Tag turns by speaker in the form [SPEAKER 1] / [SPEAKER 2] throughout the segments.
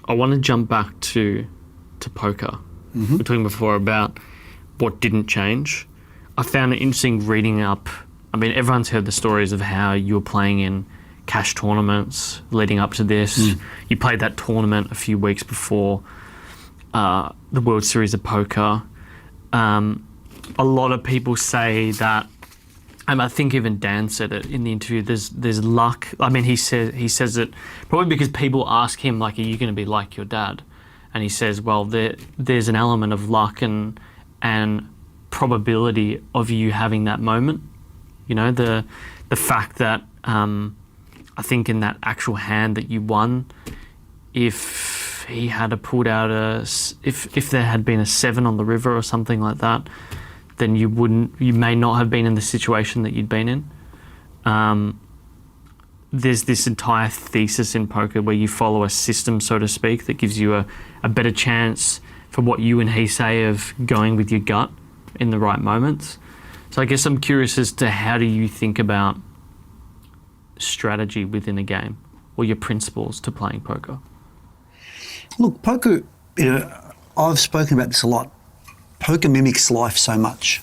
[SPEAKER 1] I want to jump back to poker. We were talking before about what didn't change. I found it interesting reading up. I mean, everyone's heard the stories of how you were playing in cash tournaments leading up to this. You played that tournament a few weeks before the World Series of Poker. A lot of people say that, and I think even Dan said it in the interview, there's luck. I mean, he says it probably because people ask him, like, are you going to be like your dad? And he says, well, there's an element of luck and probability of you having that moment. You know, the fact that I think in that actual hand that you won, if he had pulled out if there had been a 7 on the river or something like that, then you may not have been in the situation that you'd been in. There's this entire thesis in poker where you follow a system, so to speak, that gives you a better chance for what you and he say of going with your gut in the right moments. So I guess I'm curious as to how do you think about strategy within a game or your principles to playing poker?
[SPEAKER 2] Look, poker, you know, I've spoken about this a lot. Poker mimics life so much.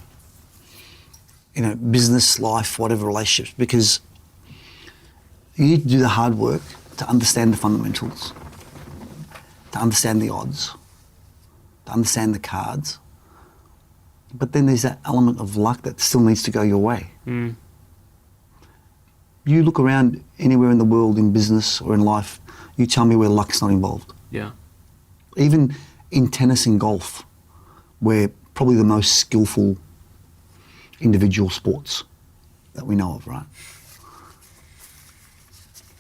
[SPEAKER 2] You know, business, life, whatever, relationships, because you need to do the hard work to understand the fundamentals, to understand the odds, to understand the cards. But then there's that element of luck that still needs to go your way. You look around anywhere in the world, in business or in life, you tell me where luck's not involved.
[SPEAKER 1] Yeah.
[SPEAKER 2] Even in tennis and golf, where probably the most skillful individual sports that we know of, right?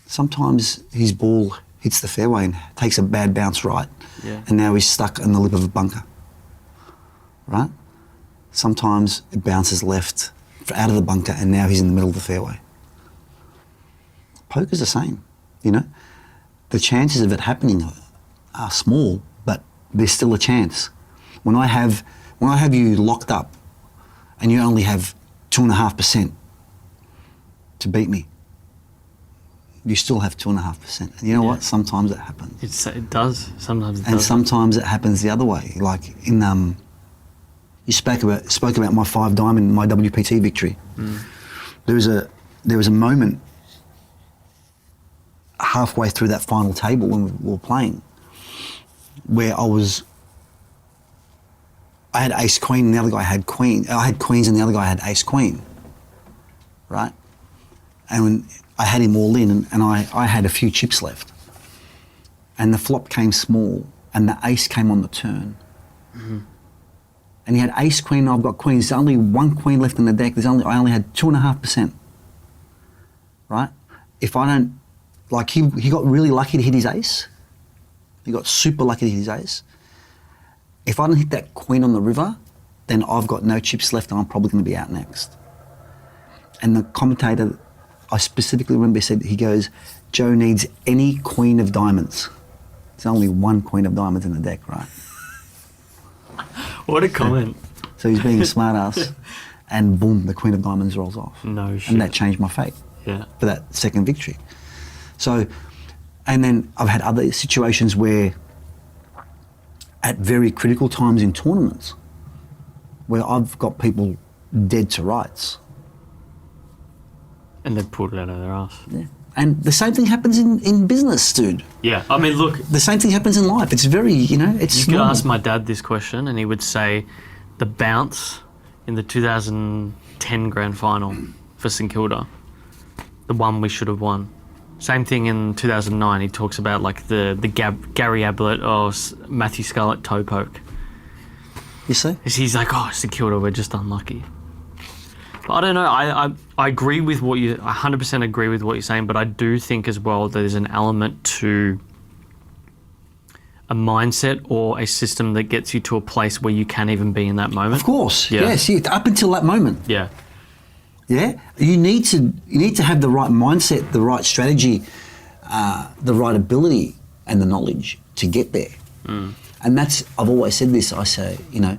[SPEAKER 2] Sometimes his ball hits the fairway and takes a bad bounce right, and now he's stuck in the lip of a bunker, right? Sometimes it bounces left out of the bunker and now he's in the middle of the fairway. Poker's the same, you know? The chances of it happening are small, but there's still a chance. When I have you locked up and you only have 2.5% to beat me, you still have 2.5%. And you know what? Sometimes it happens.
[SPEAKER 1] It does. Sometimes it does.
[SPEAKER 2] And sometimes it happens the other way. Like in you spoke about my 5 diamond, my WPT victory. There was a moment halfway through that final table when we were playing where I had ace queen and the other guy had queen. I had queens and the other guy had ace queen, right? And when I had him all in and I had a few chips left. And the flop came small and the ace came on the turn. And he had ace queen and I've got queens. There's only 1 queen left in the deck. I only had 2.5%, right? If I don't, like he got really lucky to hit his ace. He got super lucky to hit his ace. If I don't hit that queen on the river, then I've got no chips left and I'm probably going to be out next. And the commentator, I specifically remember he goes, Joe needs any queen of diamonds. There's only 1 queen of diamonds in the deck, right?
[SPEAKER 1] What a comment.
[SPEAKER 2] So he's being a smart ass and boom, the queen of diamonds rolls off.
[SPEAKER 1] No shit.
[SPEAKER 2] And that changed my fate for that second victory. So, and then I've had other situations where at very critical times in tournaments where I've got people dead to rights.
[SPEAKER 1] And they've pulled it out of their ass.
[SPEAKER 2] Yeah. And the same thing happens in business, dude.
[SPEAKER 1] Yeah, I mean, look.
[SPEAKER 2] The same thing happens in life. It's very, you know, it's
[SPEAKER 1] You could
[SPEAKER 2] normal.
[SPEAKER 1] ask my dad this question and he would say the bounce in the 2010 grand final for St Kilda, the one we should have won. Same thing in 2009. He talks about like the Gary Ablett or Matthew Scarlett toe poke.
[SPEAKER 2] You see?
[SPEAKER 1] He's like, oh, St Kilda, we're just unlucky. But I don't know. I agree with what you. I 100% agree with what you're saying. But I do think as well there's an element to a mindset or a system that gets you to a place where you can't even be in that moment.
[SPEAKER 2] Of course. Yes. Up until that moment.
[SPEAKER 1] Yeah.
[SPEAKER 2] Yeah, you need to have the right mindset, the right strategy, the right ability and the knowledge to get there. And that's, I've always said this, I say, you know,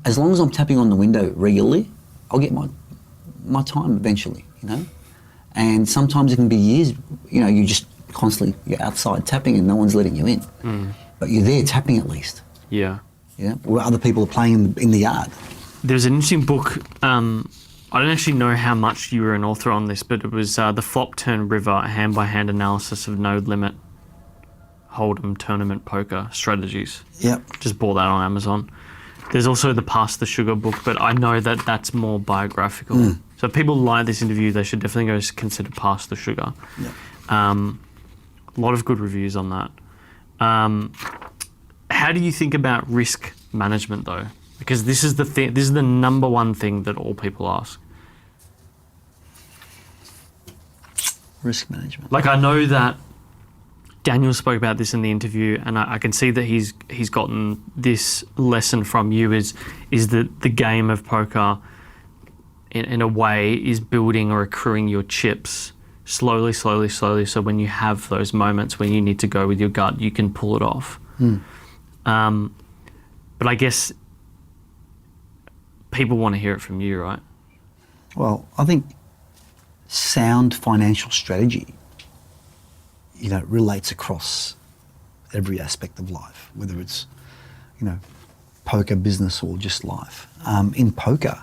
[SPEAKER 2] as long as I'm tapping on the window regularly, I'll get my time eventually, you know. And sometimes it can be years, you know, you just constantly, you're outside tapping and no one's letting you in. But you're there tapping at least.
[SPEAKER 1] Yeah.
[SPEAKER 2] Yeah, where other people are playing in the yard.
[SPEAKER 1] There's an interesting book. I don't actually know how much you were an author on this, but it was The Flop Turn River, a hand-by-hand analysis of no limit Hold'em tournament poker strategies.
[SPEAKER 2] Yep.
[SPEAKER 1] Just bought that on Amazon. There's also the Pass the Sugar book, but I know that that's more biographical. So if people like this interview, they should definitely go consider Pass the Sugar.
[SPEAKER 2] Yep.
[SPEAKER 1] A lot of good reviews on that. How do you think about risk management, though? Because this is the thing. This is the number one thing that all people ask.
[SPEAKER 2] Risk management.
[SPEAKER 1] Like, I know that Daniel spoke about this in the interview, and I can see that he's gotten this lesson from you. Is that the game of poker, in a way, is building or accruing your chips slowly. So when you have those moments when you need to go with your gut, you can pull it off. But I guess people want to hear it from you, right?
[SPEAKER 2] Well, I think sound financial strategy, relates across every aspect of life, whether it's, poker, business, or just life. In poker,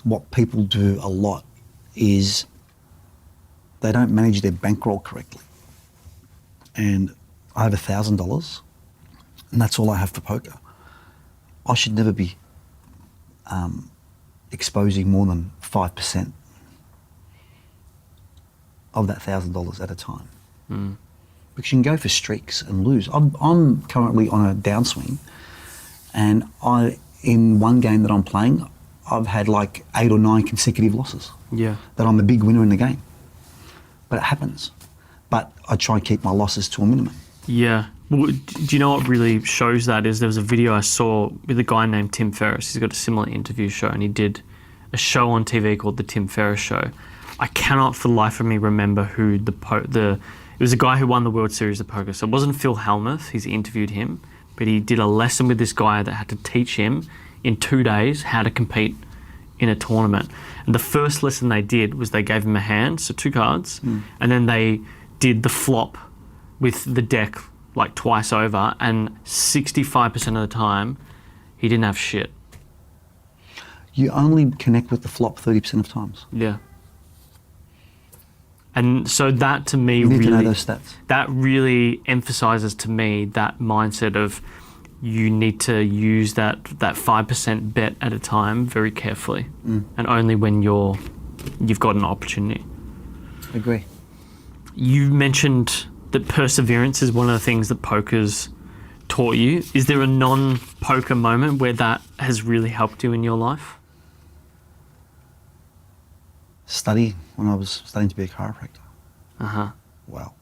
[SPEAKER 2] what people do a lot is they don't manage their bankroll correctly. And I have $1,000, and that's all I have for poker. I should never be exposing more than 5% of that $1,000 at a time. Because you can go for streaks and lose. I'm currently on a downswing, and in one game that I'm playing, I've had like 8 or 9 consecutive losses.
[SPEAKER 1] Yeah.
[SPEAKER 2] That I'm a big winner in the game. But it happens. But I try and keep my losses to a minimum.
[SPEAKER 1] Yeah. Well, do you know what really shows that is there was a video I saw with a guy named Tim Ferriss. He's got a similar interview show, and he did a show on TV called The Tim Ferriss Show. I cannot for the life of me remember who it was a guy who won the World Series of Poker. So it wasn't Phil Hellmuth. He's interviewed him, but he did a lesson with this guy that had to teach him in 2 days how to compete in a tournament. And the first lesson they did was they gave him a hand, so 2 cards, and then they did the flop with the deck like twice over, and 65% of the time, he didn't have shit.
[SPEAKER 2] You only connect with the flop 30% of times.
[SPEAKER 1] Yeah. And so that to me
[SPEAKER 2] you need
[SPEAKER 1] really,
[SPEAKER 2] to know those stats.
[SPEAKER 1] That really emphasizes to me that mindset of you need to use that 5% bet at a time very carefully, and only when you've got an opportunity.
[SPEAKER 2] Agree.
[SPEAKER 1] You mentioned that perseverance is one of the things that poker's taught you. Is there a non-poker moment where that has really helped you in your life?
[SPEAKER 2] Study, when I was studying to be a chiropractor. Wow.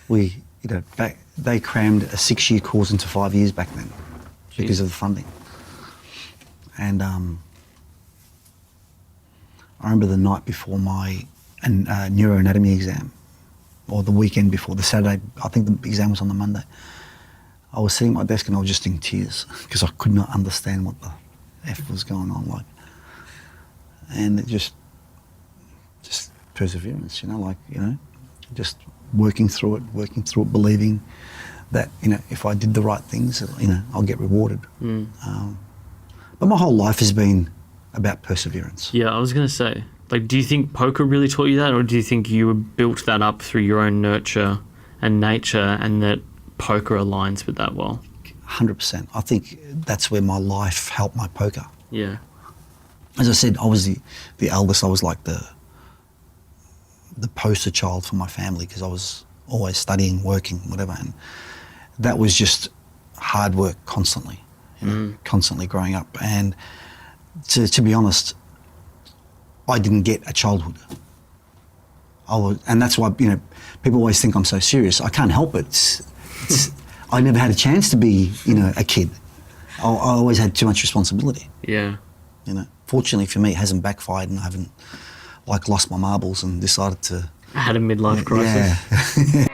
[SPEAKER 2] They crammed a 6-year course into 5 years back then because of the funding. And I remember the night before my neuroanatomy exam, or the weekend before, the Saturday, I think the exam was on the Monday. I was sitting at my desk and I was just in tears because I could not understand what the F was going on. And it just perseverance, just working through it, believing that, if I did the right things, I'll get rewarded. But my whole life has been about perseverance.
[SPEAKER 1] Yeah, I was going to say, do you think poker really taught you that, or do you think you built that up through your own nurture and nature, and that poker aligns with that well?
[SPEAKER 2] 100%. I think that's where my life helped my poker.
[SPEAKER 1] Yeah.
[SPEAKER 2] As I said, I was the eldest. I was like the poster child for my family because I was always studying, working, whatever. And that was just hard work constantly, constantly growing up. And to be honest, I didn't get a childhood. And that's why, people always think I'm so serious. I can't help it. I never had a chance to be, a kid. I always had too much responsibility.
[SPEAKER 1] Yeah.
[SPEAKER 2] Fortunately for me, it hasn't backfired, and I haven't lost my marbles and decided to.
[SPEAKER 1] I had a midlife crisis.
[SPEAKER 2] Yeah.